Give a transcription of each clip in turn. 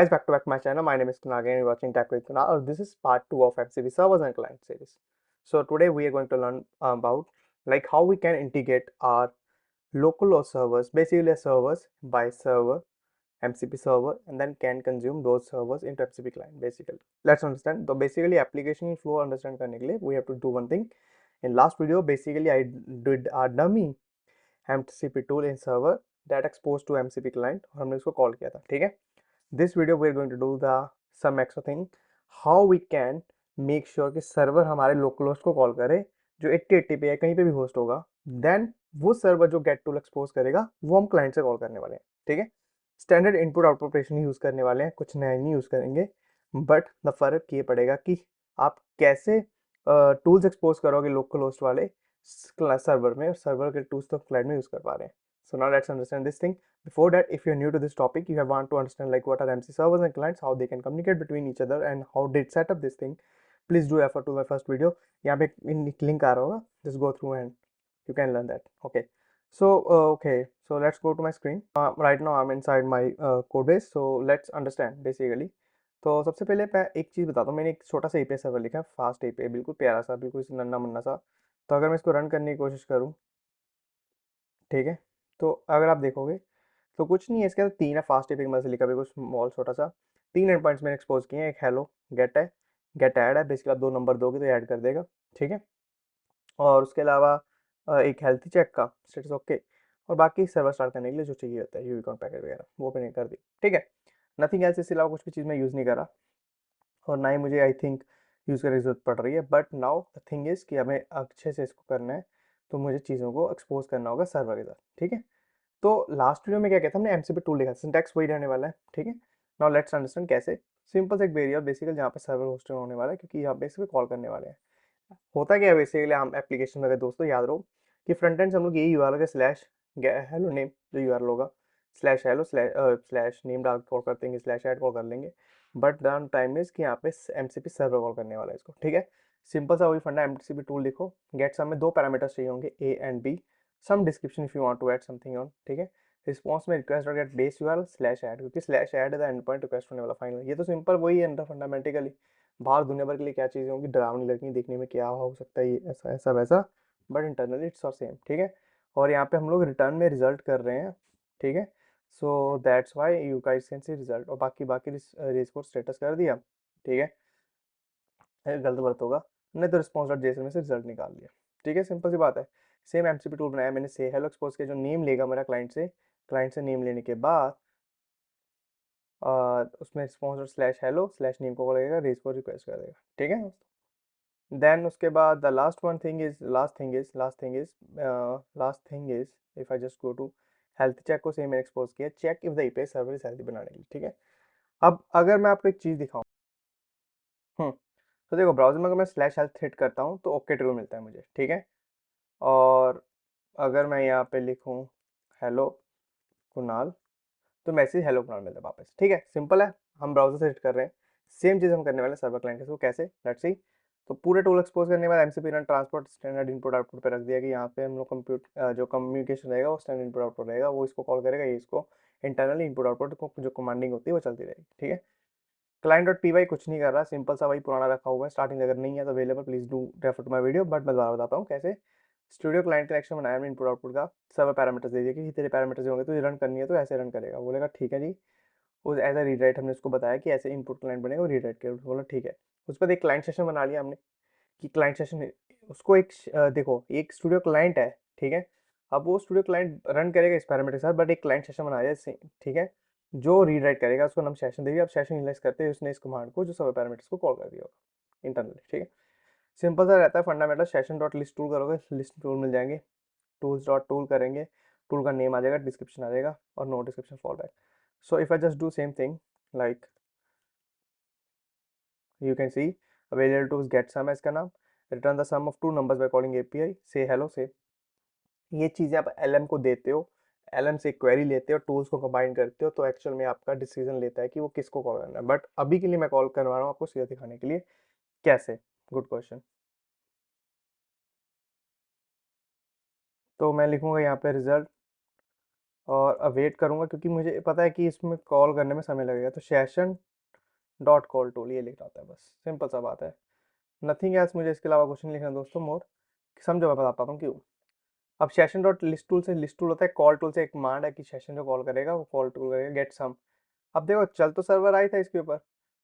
Guys, back to my channel. My name is Kunal again. You're watching Tech with Kunal. This is part 2 of MCP servers and client series. So today we are going to learn about like how we can integrate our local host servers, basically servers by server, MCP server, and then can consume those servers into MCP client. Basically, let's understand. So basically, application flow understand करने के लिए we have to do one thing. In last video, basically I did a dummy MCP tool in server that exposed to MCP client और हमने उसको call किया था, ठीक है. This video we are going to do the some extra thing how we can make sure कि server हमारे local host को कॉल करे जो 8080 पे है कहीं पे भी होस्ट होगा. देन वो सर्वर जो गेट टूल एक्सपोज करेगा वो हम क्लाइंट से कॉल करने वाले हैं, ठीक है. Standard input output operation use करने वाले हैं, कुछ नया नहीं यूज करेंगे. बट द फर्क ये पड़ेगा कि आप कैसे टूल्स एक्सपोज करोगे लोकल होस्ट वाले सर्वर में, और सर्वर के टूल्स तो क्लाइंट में यूज कर पा रहे हैं. So now let's understand this thing. Before that, if you're new to this topic, you want to understand like what are MC servers and clients, how they can communicate between each other, and how did set up this thing. Please do refer to my first video. यहाँ पे link आ रहा होगा. Just go through and you can learn that. Okay. So let's go to my screen. Right now I'm inside my code base. So let's understand basically. तो सबसे पहले मैं एक चीज़ बताता हूँ. मैंने एक छोटा सा API सर्वर लिखा है, फास्ट API, बिल्कुल प्यारा सा, बिल्कुल नन्ना मुन्ना सा. तो अगर मैं इसको रन करने की कोशिश करूँ, ठीक है, तो अगर आप देखोगे तो कुछ नहीं है इसके अंदर. तीन है फास्ट एपीआई में से लिखा, बिल्कुल स्मॉल छोटा सा. तीन एंड पॉइंट्स मैंने एक्सपोज किए हैं. एक हेलो गेट है, गेट ऐड है, बेसिकली आप दो नंबर दोगे तो ऐड कर देगा, ठीक है. और उसके अलावा एक हेल्थी चेक का स्टेटस ओके, और बाकी सर्वर स्टार्ट करने के लिए जो चाहिए होता है यूनिकॉर्न पैकेट वगैरह वो मैंने कर दी, ठीक है. नथिंग एल्स, इसके अलावा कुछ भी चीज़ मैं यूज़ नहीं करा और ना ही मुझे आई थिंक यूज़ करने की जरूरत पड़ रही है. But now the thing is कि हमें अच्छे से इसको करना है, तो मुझे चीज़ों को एक्सपोज करना होगा सर्वर के साथ, ठीक है. तो लास्ट वीडियो में क्या कहता हमने एमसीपी टूल लिखा, सिंटैक्स वही रहने वाला है, ठीक है. नाउ लेट्स अंडरस्टैंड कैसे. सिंपल से एक वेरिएबल बेसिकली जहाँ पे सर्वर होस्टेड होने वाला है, क्योंकि यहाँ पे इस पे कॉल करने वाले हैं. होता क्या है बेसिकली, हम एप्लीकेशन में दोस्तों याद रहो कि फ्रंट एंड से हम लोग यही यूआरएल का स्लैश हेलो नेम जो यूआरएल होगा, स्लैश हेलो स्लैश नेम डाल कॉल कर देंगे, स्लैश ऐड कॉल कर लेंगे. बट द टाइम इज कि यहाँ पे एमसीपी सर्वर कॉल करने वाला है इसको, ठीक है. सिंपल सा वही फंडा, एमसीपी टूल लिखो. गेट सम में दो पैरामीटर्स चाहिए होंगे, A and B. Some description if you want to add something on, ठीक है. रिस्पॉन्स में रिक्वेस्ट और get base URL slash add, क्योंकि slash add the endpoint request होने वाला फाइनल. ये तो सिंपल वही है अंडर फंडामेंटिकली. बाहर दुनिया भर के लिए क्या चीज़ें होंगी, डरावनी लगनी, देखने में क्या हो सकता है ये ऐसा ऐसा वैसा, बट इंटरनली इट्स और सेम, ठीक है. और यहाँ पे हम लोग रिटर्न में रिजल्ट कर रहे हैं, ठीक है. So that's why you guys can see result. और बाकी बाकी रिस्पॉन्स स्टेटस कर दिया, ठीक है. गलत बलत होगा, नहीं तो रिस्पॉन्स डॉट जेसन में से रिजल्ट निकाल लिया, ठीक है. सिंपल सी बात है. सेम एमसीपी टूल बनाया मैंने, से हेलो एक्सपोज के जो नेम लेगा मेरा क्लाइंट से नेम लेने के बाद उसमें response slash hello slash name को लगेगा, रिस्पॉन्स रिक्वेस्ट कर देगा, ठीक है. देन उसके बाद the last thing is if I just go to health check को सेम एक्सपोज किया, check if the API server is healthy बनाने के लिए, ठीक है. अब अगर मैं आपको एक चीज़ दिखाऊं, तो देखो ब्राउजर में अगर मैं स्लैश हेल्थ हिट करता हूँ तो ओके ट्रू मिलता है मुझे, ठीक है. और अगर मैं यहाँ पे लिखूँ हेलो कुणाल, तो मैसेज हेलो कुणाल मिलता है वापस, ठीक है. सिंपल है. हम ब्राउजर से हिट कर रहे हैं, सेम चीज़ हम करने वाले सर्वर क्लाइंट के. कैसे, लेट्स सी. तो पूरे टूल एक्सपोज करने के बाद MCP run transport standard input output पे रख दिया कि यहाँ पे हम लोग जो कम्युनिकेशन रहेगा वो स्टैंडर्ड इनपुट आउटपुट रहेगा, वो इसको कॉल करेगा, ये इसको इंटरनली इनपुट आउटपुट को जो कमांडिंग होती है वो चलती रहेगी, ठीक है. क्लाइंट डॉट पी वाई कुछ नहीं कर रहा, सिंपल सा वही पुराना रखा हुआ है. स्टार्टिंग अगर नहीं है तो available, please do refer to my video. But मैं दोबारा बताता हूँ कैसे. स्टूडियो क्लाइंट कनेक्शन बनाया मैंने इनपुट आउटपुट का, सर्वर पैरामीटर्स दे दिए कि तेरे पैरामीटर्स होंगे तो ये रन करनी है तो ऐसे रन करेगा. बोलेगा ठीक है जी. उस एज अ रीड राइट हमने उसको बताया कि ऐसे इनपुट क्लाइंट बनेगा, रीड राइट के बोला ठीक है. उस पर एक क्लाइंट सेशन बना लिया हमने कि क्लाइंट सेशन उसको एक देखो एक स्टूडियो क्लाइंट है, ठीक है. अब वो स्टूडियो क्लाइंट रन करेगा इस पैरामीटर के साथ, बट एक क्लाइंट सेशन बनाया है, ठीक है, जो रीड राइट करेगा. उसको नाम सेशन देगी. अब सेशन इनिशियलाइज करते हैं उसने इस कमांड को जो सर्वर पैरामीटर्स को कॉल कर दिया होगा इंटरनली, ठीक है. सिंपल सा रहता है fundamental. Session dot list tool करोगे, लिस्ट टूल मिल जाएंगे. टूल्स डॉट टूल करेंगे, टूल का नेम आ जाएगा, डिस्क्रिप्शन आ जाएगा, और no description fall back. So if I just do same thing like you can see available tools get sum है इसका नाम, return the sum of two numbers by calling API, say hello say. ये चीज़ें आप LM को देते हो, LM से क्वेरी लेते हो, टूल्स को कंबाइन करते हो, तो एक्चुअल में आपका डिसीजन लेता है कि वो किसको कॉल करना है. बट अभी के लिए मैं कॉल करवा रहा हूँ आपको सीधा दिखाने के लिए कैसे. Good question. तो मैं लिखूंगा यहाँ पे रिजल्ट और अब वेट करूंगा क्योंकि मुझे पता है कि इसमें कॉल करने में समय लगेगा। तो सेशन डॉट कॉल टूल ये लिखना होता है, बस सिंपल सा बात है। नथिंग एल्स, मुझे इसके अलावा कुछ नहीं लिखना दोस्तों मोर। समझो मैं बताता हूँ क्यों। अब सेशन डॉट लिस्ट टूल से, लिस्ट टूल होता है कॉल टूल से एक कमांड है कि सेशन जो कॉल करेगा वो कॉल टूल करेगा गेट सम। अब देखो चल तो सर्वर आई था इसके ऊपर।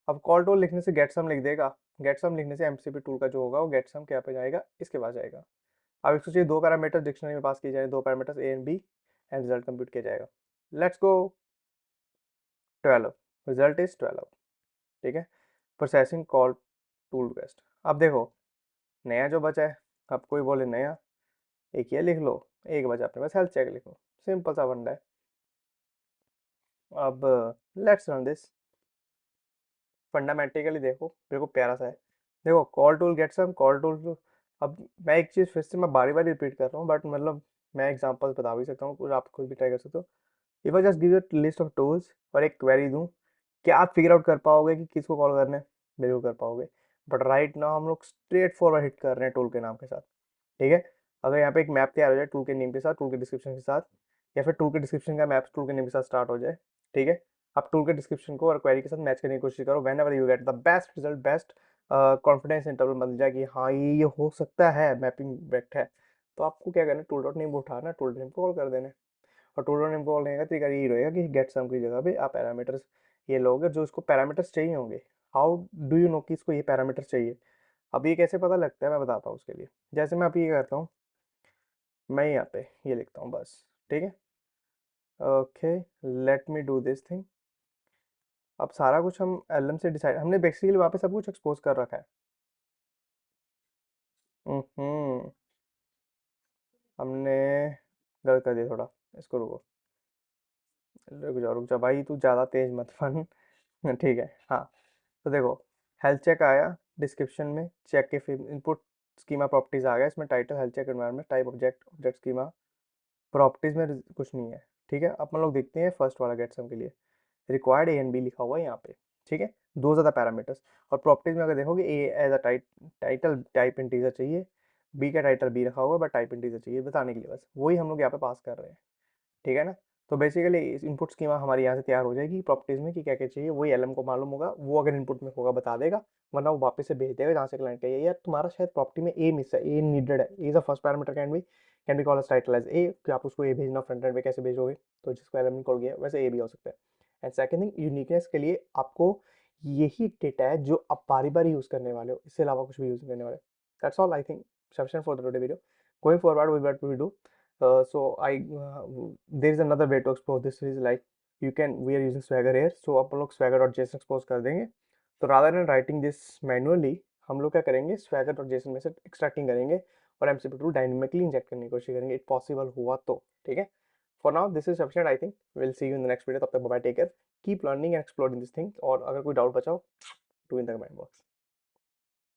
अब कॉल टूल लिखने से गेट सम लिख देगा। गेट सम लिखने से एमसीपी टूल का जो होगा वो गेट सम क्या पे जाएगा, इसके पास जाएगा। अब इसको चाहिए दो पैरामीटर डिक्शनरी में पास किए जाए, दो parameters A and B, and result compute किया जाएगा। Let's go. 12, result is 12। ठीक है। Processing call tool request. अब देखो नया जो बचा है, अब कोई बोले नया, एक ये लिख लो, एक बचा अपने पास हेल्थ चेक लिखो। सिंपल सा फंडा है। अब लेट्स रन दिस। फंडामेंटिकली देखो बिल्कुल प्यारा सा है। देखो call tool get sum, call tool. अब मैं एक चीज़ फिर से मैं बारी बारी रिपीट कर रहा हूँ, बट मतलब मैं एग्जांपल्स बता भी सकता हूँ, कुछ आप खुद भी ट्राई कर सकते हो। If I just give you list of tools और एक क्वेरी दूँ, क्या आप फिगर आउट कर पाओगे कि किसको कॉल करना है? बिल्कुल कर पाओगे। बट राइट नाउ हम लोग स्ट्रेट फॉरवर्ड हिट कर रहे हैं टूल के नाम के साथ। ठीक है। अगर यहाँ पे एक मैप तैयार हो जाए टूल के नेम के साथ, टूल के डिस्क्रिप्शन के साथ, या फिर टूल के डिस्क्रिप्शन का मैप टूल के नेम के साथ स्टार्ट हो जाए, ठीक है, आप टूल के डिस्क्रिप्शन को और क्वेरी के साथ मैच करने की कोशिश करो। When ever you get the best result, best confidence interval बन जाए कि हाँ ये हो सकता है, मैपिंग करेक्ट है, तो आपको क्या करना है, टूल डॉट नेम को उठाना, टूल नेम को कॉल कर देना है। और टूल डॉट नेम को कॉल करने का तरीका यही रहेगा कि गेट सम की जगह पे आप पैरामीटर्स ये लोगे जो इसको पैरामीटर्स चाहिए होंगे। हाउ डू यू नो कि इसको ये पैरामीटर्स चाहिए? अब ये कैसे पता लगता है, मैं बताता हूँ उसके लिए। जैसे मैं अभी ये करता हूँ, मैं यहाँ पे ये लिखता हूँ बस। ठीक है। Okay, let me do this thing. अब सारा कुछ हम एलएम से डिसाइड, हमने बेसिकली वहाँ पे सब कुछ एक्सपोज कर रखा है। हम्म। हमने गलत कर दिया थोड़ा, इसको रुको, रुक जा भाई, तू ज़्यादा तेज मत बन। ठीक है हाँ। तो देखो हेल्थ चेक आया डिस्क्रिप्शन में, चेक के फिर इनपुट स्कीमा प्रॉपर्टीज आ गया, इसमें title health check environment type object object schema. Properties में कुछ नहीं है। ठीक है। अपन लोग देखते हैं फर्स्ट वाला गेट सम के लिए रिक्वायर्ड ए एंड बी लिखा हुआ है यहाँ पे। ठीक है। दो ज़्यादा पैरामीटर्स। और प्रॉपर्टीज में अगर देखोगे A as a title type integer चाहिए, बी का टाइटल बी रखा हुआ है बट टाइप इंटीजर चाहिए बताने के लिए, बस वही हम लोग यहाँ पे पास कर रहे हैं। ठीक है ना। तो बेसिकली इनपुट स्कीमा हमारी यहाँ से तैयार हो जाएगी प्रॉपर्टीज में कि क्या क्या चाहिए, वही एलएम को मालूम होगा, वो अगर इनपुट में होगा बता देगा, वरना वो वापस से भेज देगा जहाँ से क्लाइंट का ये यार तुम्हारा शायद प्रॉपर्टी में ए मिस है, ए नीडेड है, A is the first parameter can be called as title as A, कि आप उसको ए भेजना फ्रंट एंड पे कैसे भेजोगे, तो जिसको एलएम कॉल गया वैसे ए भी हो सकता है। एंड सेकंड थिंग, यूनिकनेस के लिए आपको यही डेटा है जो आप बारी बारी यूज करने वाले हो, इससे अलावा कुछ भी यूज करने वाले। That's all I think sufficient for the today video. Going forward we what we do. So there is another way to expose this is like you can we are using Swagger here, so अपन लोग swagger.json expose कर देंगे। तो rather than writing this manually, हम लोग क्या करेंगे, swagger.json में से एक्सट्रैक्टिंग करेंगे और एमसीपी टूल डायनेमिकली इंजेक्ट करने की कोशिश करेंगे, इट पॉसिबल हुआ तो। ठीक है। For now this is sufficient I think, will see you in the next video, तब तक bye, take care, keep learning and exploring this thing. और अगर कोई डाउट बचाओ, to in the comment box.